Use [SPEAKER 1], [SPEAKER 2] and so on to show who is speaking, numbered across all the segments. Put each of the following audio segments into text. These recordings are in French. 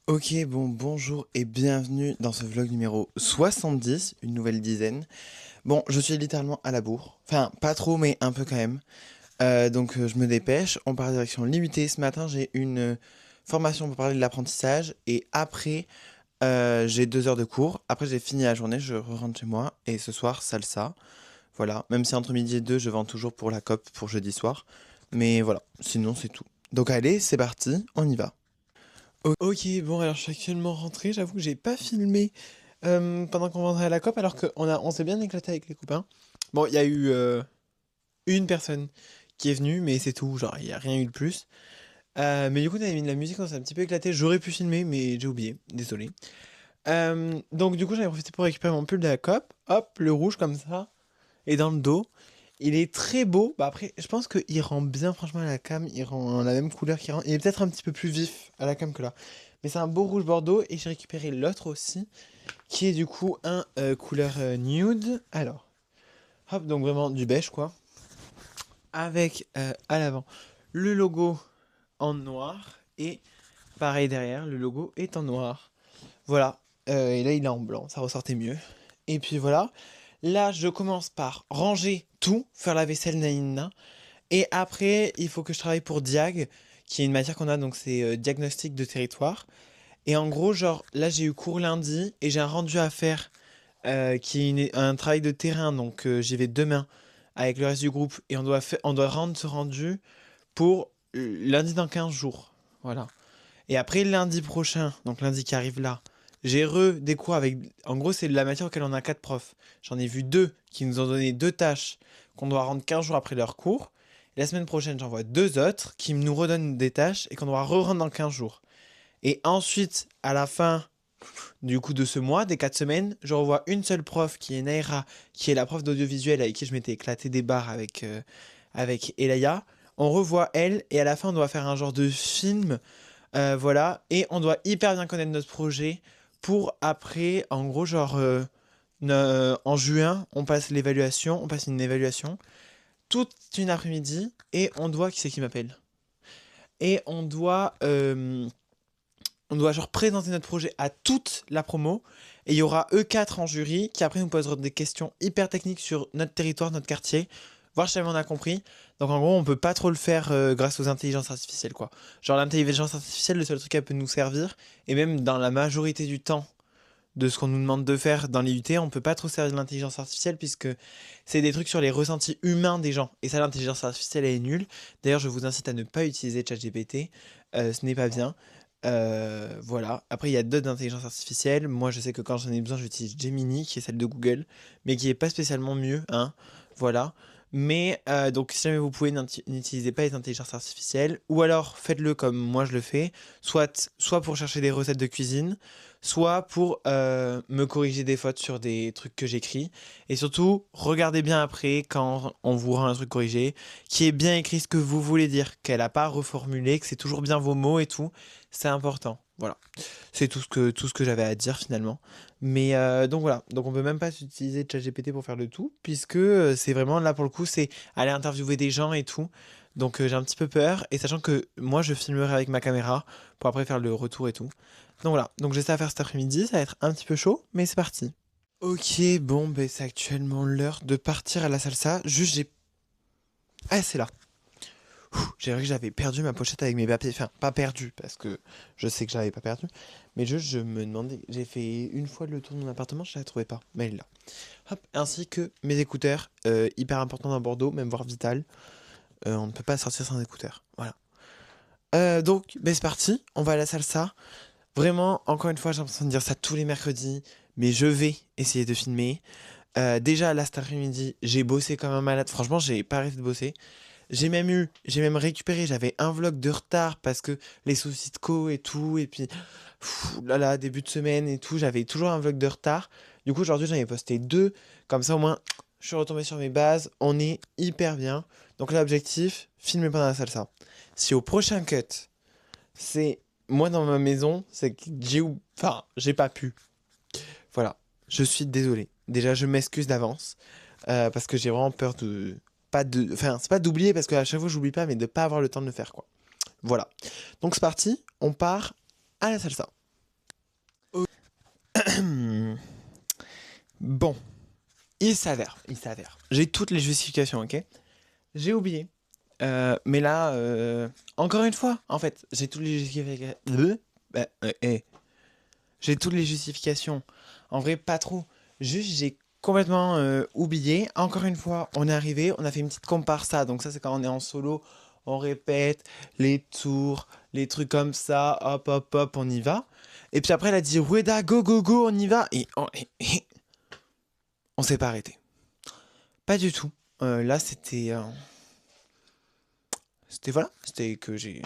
[SPEAKER 1] Ok, bon, bonjour et bienvenue dans ce vlog numéro 70, une nouvelle dizaine. Bon, je suis littéralement à la bourre. Enfin, pas trop, mais un peu quand même. Donc, je me dépêche. On part direction l'IUT. Ce matin, j'ai une formation pour parler de l'apprentissage. Et après, j'ai 2 heures de cours. Après, j'ai fini la journée, je rentre chez moi. Et ce soir, salsa. Voilà. Même si entre midi et deux, je vends toujours pour la COP pour jeudi soir. Mais voilà, sinon, c'est tout. Donc, allez, c'est parti, on y va. Ok, bon, alors je suis actuellement rentré. J'avoue que j'ai pas filmé pendant qu'on rentrait à la COP, alors on s'est bien éclaté avec les copains. Bon, il y a eu une personne qui est venue, mais c'est tout. Genre, il y a rien eu de plus. Mais du coup, on avait mis de la musique, on s'est un petit peu éclaté. J'aurais pu filmer, mais j'ai oublié. Désolé. Donc, du coup, j'avais profité pour récupérer mon pull de la COP. Hop, le rouge comme ça. Et dans le dos. Il est très beau. Bah, après, je pense qu'il rend bien, franchement, à la cam. Il rend la même couleur qu'il rend. Il est peut-être un petit peu plus vif à la cam que là. Mais c'est un beau rouge bordeaux. Et j'ai récupéré l'autre aussi, qui est du coup un couleur nude. Alors, hop, donc vraiment du beige, quoi. Avec à l'avant le logo en noir. Et pareil derrière, le logo est en noir. Voilà. Et là, il est en blanc. Ça ressortait mieux. Et puis voilà. Là, je commence par ranger tout, faire la vaisselle, naïna. Et après, il faut que je travaille pour Diag, qui est une matière qu'on a, donc c'est diagnostic de territoire. Et en gros, genre, là, j'ai eu cours lundi et j'ai un rendu à faire qui est un travail de terrain, donc j'y vais demain avec le reste du groupe et on doit rendre ce rendu pour lundi dans 15 jours. Voilà. Et après, lundi prochain, donc lundi qui arrive là, j'ai des cours avec. En gros, c'est de la matière auquel on a 4 profs. J'en ai vu 2 qui nous ont donné 2 tâches qu'on doit rendre 15 jours après leur cours. Et la semaine prochaine, j'en vois 2 autres qui nous redonnent des tâches et qu'on doit re-rendre dans 15 jours. Et ensuite, à la fin du coup de ce mois, des 4 semaines, je revois une seule prof qui est Naira, qui est la prof d'audiovisuel avec qui je m'étais éclaté des barres avec Elaya. On revoit elle et à la fin, on doit faire un genre de film. Voilà, et on doit hyper bien connaître notre projet pour après, en gros, genre, en juin, on passe une évaluation, toute une après-midi, et on doit, qui c'est qui m'appelle? Et on doit genre présenter notre projet à toute la promo, et il y aura eux 4 en jury, qui après nous poseront des questions hyper techniques sur notre territoire, notre quartier, voir si jamais on a compris. Donc en gros, on peut pas trop le faire grâce aux intelligences artificielles, quoi. Genre l'intelligence artificielle, le seul truc qu'elle peut nous servir, et même dans la majorité du temps de ce qu'on nous demande de faire dans les UT, on peut pas trop servir de l'intelligence artificielle puisque c'est des trucs sur les ressentis humains des gens. Et ça, l'intelligence artificielle, elle est nulle. D'ailleurs, je vous incite à ne pas utiliser ChatGPT. Ce n'est pas bien. Voilà. Après, il y a d'autres intelligences artificielles. Moi, je sais que quand j'en ai besoin, j'utilise Gemini, qui est celle de Google, mais qui est pas spécialement mieux, hein. Voilà. Mais donc, si jamais vous pouvez, n'utilisez pas les intelligences artificielles, ou alors faites-le comme moi je le fais, soit pour chercher des recettes de cuisine, soit pour me corriger des fautes sur des trucs que j'écris. Et surtout, regardez bien après quand on vous rend un truc corrigé, qui est bien écrit ce que vous voulez dire, qu'elle n'a pas reformulé, que c'est toujours bien vos mots et tout. C'est important. Voilà. C'est tout ce que j'avais à dire finalement. Mais donc voilà. Donc on peut même pas utiliser ChatGPT pour faire le tout, puisque c'est vraiment là pour le coup, c'est aller interviewer des gens et tout. Donc j'ai un petit peu peur. Et sachant que moi je filmerai avec ma caméra pour après faire le retour et tout. Donc voilà, donc j'essaie à faire cet après-midi, ça va être un petit peu chaud, mais c'est parti. Ok, bon, ben c'est actuellement l'heure de partir à la salsa. Juste, j'ai. Ah, c'est là. J'ai vu que j'avais perdu ma pochette avec mes papiers. Enfin, pas perdu, parce que je sais que j'avais pas perdu. Mais juste, je me demandais. J'ai fait une fois le tour de mon appartement, je la trouvais pas. Mais elle est là. Hop, ainsi que mes écouteurs, hyper importants dans Bordeaux, même voire vital. On ne peut pas sortir sans écouteurs. Voilà. Donc, ben c'est parti, on va à la salsa. Vraiment, encore une fois, j'ai l'impression de dire ça tous les mercredis, mais je vais essayer de filmer. Déjà, là, cet après-midi, j'ai bossé comme un malade. Franchement, j'ai pas arrêté de bosser. J'ai même récupéré, j'avais un vlog de retard parce que les soucis de co et tout, et puis, là, là, début de semaine et tout, j'avais toujours un vlog de retard. Du coup, aujourd'hui, j'en ai posté 2. Comme ça, au moins, je suis retombé sur mes bases. On est hyper bien. Donc, l'objectif, filmer pendant la salsa. Si au prochain cut, c'est moi dans ma maison, c'est que enfin, j'ai pas pu. Voilà, je suis désolé. Déjà, je m'excuse d'avance parce que j'ai vraiment peur de pas de, enfin, c'est pas d'oublier parce qu'à chaque fois j'oublie pas, mais de pas avoir le temps de le faire quoi. Voilà. Donc c'est parti, on part à la salsa. Bon, il s'avère. J'ai toutes les justifications, ok? J'ai oublié. Mais là, encore une fois, en fait, j'ai toutes les justifications. J'ai toutes les justifications. En vrai, pas trop. Juste, j'ai complètement oublié. Encore une fois, on est arrivé, on a fait une petite comparsa. Donc ça, c'est quand on est en solo, on répète les tours, les trucs comme ça. Hop, hop, hop, on y va. Et puis après, elle a dit, Rueda, go, go, go, on y va. Et on s'est pas arrêté. Pas du tout. Là, c'était voilà. C'était que j'ai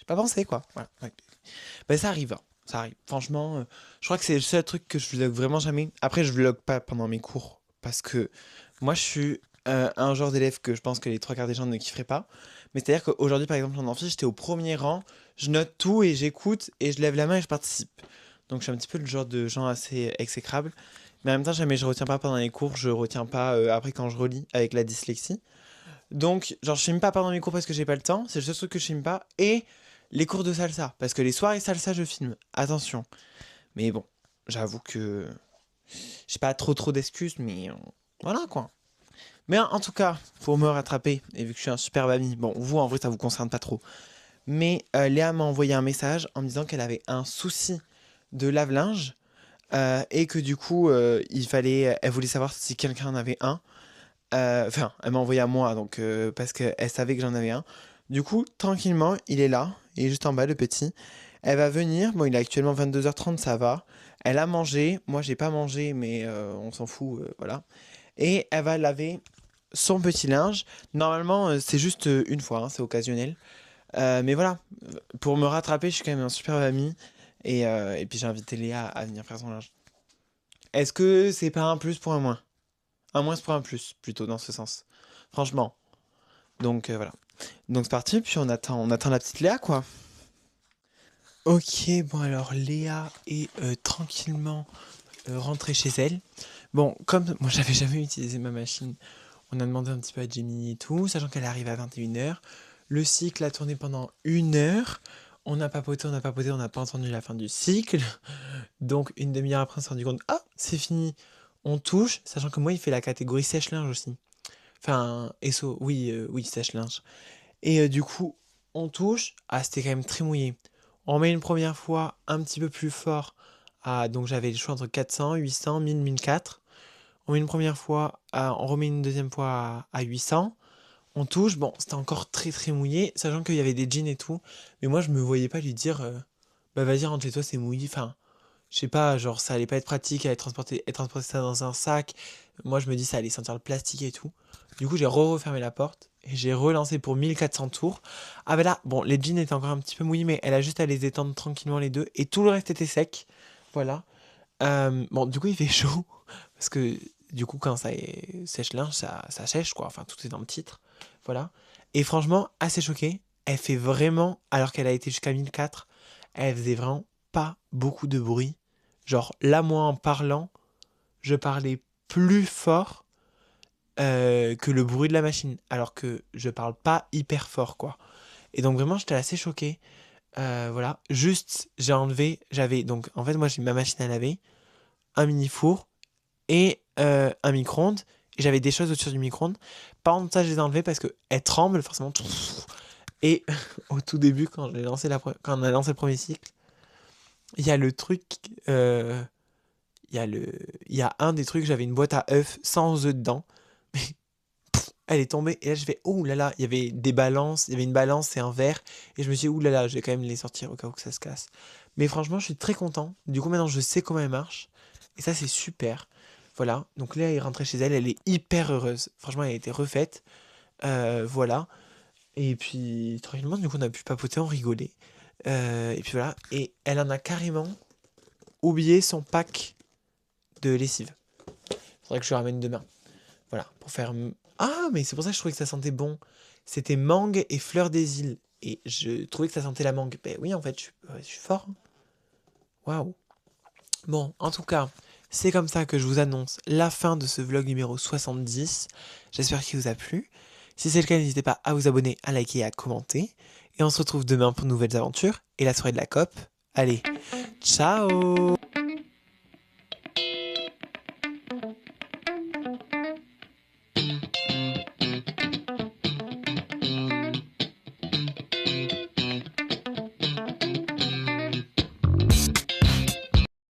[SPEAKER 1] pas pensé, quoi. Voilà. Ouais. Ben, ça arrive, hein. Ça arrive. Franchement, je crois que c'est le seul truc que je vlog vraiment jamais. Après, je vlog pas pendant mes cours. Parce que moi, je suis un genre d'élève que je pense que les trois quarts des gens ne kifferaient pas. Mais c'est-à-dire qu'aujourd'hui, par exemple, en amphi, j'étais au premier rang. Je note tout et j'écoute et je lève la main et je participe. Donc, je suis un petit peu le genre de gens assez exécrable. Mais en même temps, jamais je retiens pas pendant les cours. Je retiens pas après quand je relis avec la dyslexie. Donc, genre, je filme pas pendant mes cours parce que j'ai pas le temps. C'est le seul truc que je filme pas. Et les cours de salsa. Parce que les soirées salsa, je filme. Attention. Mais bon, j'avoue que j'ai pas trop d'excuses, mais voilà quoi. Mais en tout cas, pour me rattraper, et vu que je suis un superbe ami, bon, vous en vrai, ça vous concerne pas trop. Mais Léa m'a envoyé un message en me disant qu'elle avait un souci de lave-linge. Et que du coup, elle voulait savoir si quelqu'un en avait un. Enfin, elle m'a envoyé à moi, donc parce qu'elle savait que j'en avais un. Du coup, tranquillement, il est là, il est juste en bas, le petit. Elle va venir, bon, il est actuellement 22h30, ça va. Elle a mangé, moi j'ai pas mangé, mais on s'en fout, voilà. Et elle va laver son petit linge. Normalement, c'est juste une fois, hein, c'est occasionnel. Mais voilà, pour me rattraper, je suis quand même un super ami. Et puis j'ai invité Léa à venir faire son linge. Est-ce que c'est pas un plus pour un moins? Un moins pour un plus, plutôt, dans ce sens. Franchement. Donc voilà. Donc c'est parti, puis on attend la petite Léa, quoi. Ok, bon alors Léa est tranquillement rentrée chez elle. Bon, comme moi j'avais jamais utilisé ma machine, on a demandé un petit peu à Jamie et tout, sachant qu'elle arrive à 21h. Le cycle a tourné pendant 1 heure. On a papoté, on n'a pas entendu la fin du cycle. Donc une demi-heure après, on s'est rendu compte, ah, c'est fini. On touche, sachant que moi, il fait la catégorie sèche-linge aussi. Enfin, SO, oui, oui, sèche-linge. Et du coup, on touche. Ah, c'était quand même très mouillé. On met une première fois un petit peu plus fort. Ah, donc j'avais le choix entre 400, 800, 1000, 1004. On met une première fois, on remet une deuxième fois à 800. On touche. Bon, c'était encore très très mouillé, sachant qu'il y avait des jeans et tout. Mais moi, je me voyais pas lui dire, bah vas-y, rentre chez toi, c'est mouillé. Enfin, je sais pas, genre ça allait pas être pratique, elle transporter ça dans un sac. Moi, je me dis ça allait sentir le plastique et tout. Du coup, j'ai refermé la porte et j'ai relancé pour 1400 tours. Ah bah là, bon, les jeans étaient encore un petit peu mouillés, mais elle a juste à les étendre tranquillement les deux et tout le reste était sec. Voilà. Bon, du coup, il fait chaud parce que du coup, quand ça sèche-linge, ça sèche quoi. Enfin, tout est dans le titre. Voilà. Et franchement, assez choqué. Elle fait vraiment, alors qu'elle a été jusqu'à 1004, elle faisait vraiment pas beaucoup de bruit. Genre, là, moi, en parlant, je parlais plus fort que le bruit de la machine. Alors que je parle pas hyper fort, quoi. Et donc, vraiment, j'étais assez choqué. Voilà. Juste, j'avais, donc, en fait, moi, j'ai ma machine à laver, un mini four et un micro-ondes. Et j'avais des choses au-dessus du micro-ondes. Par contre, ça, je les ai enlevées parce qu'elles tremblent, forcément. Et au tout début, quand on a lancé le premier cycle, il y a le truc. Il y a il y a un des trucs, j'avais une boîte à œufs sans œufs dedans. Mais elle est tombée. Et là, je fais, oh là là, il y avait des balances. Il y avait une balance et un verre. Et je me suis dit, oh là là, je vais quand même les sortir au cas où que ça se casse. Mais franchement, je suis très content. Du coup, maintenant, je sais comment elle marche. Et ça, c'est super. Voilà. Donc là, elle est rentrée chez elle. Elle est hyper heureuse. Franchement, elle a été refaite. Voilà. Et puis, tranquillement, du coup, on a pu papoter, on rigolait. Et puis voilà. Et elle en a carrément oublié son pack de lessive. Faudrait que je le ramène demain. Voilà, pour faire... Ah, mais c'est pour ça que je trouvais que ça sentait bon. C'était mangue et fleur des îles. Et je trouvais que ça sentait la mangue. Ben oui, en fait, je suis fort. Hein. Waouh. Bon, en tout cas, c'est comme ça que je vous annonce la fin de ce vlog numéro 70. J'espère qu'il vous a plu. Si c'est le cas, n'hésitez pas à vous abonner, à liker et à commenter. Et on se retrouve demain pour de nouvelles aventures et la soirée de la COP. Allez, ciao!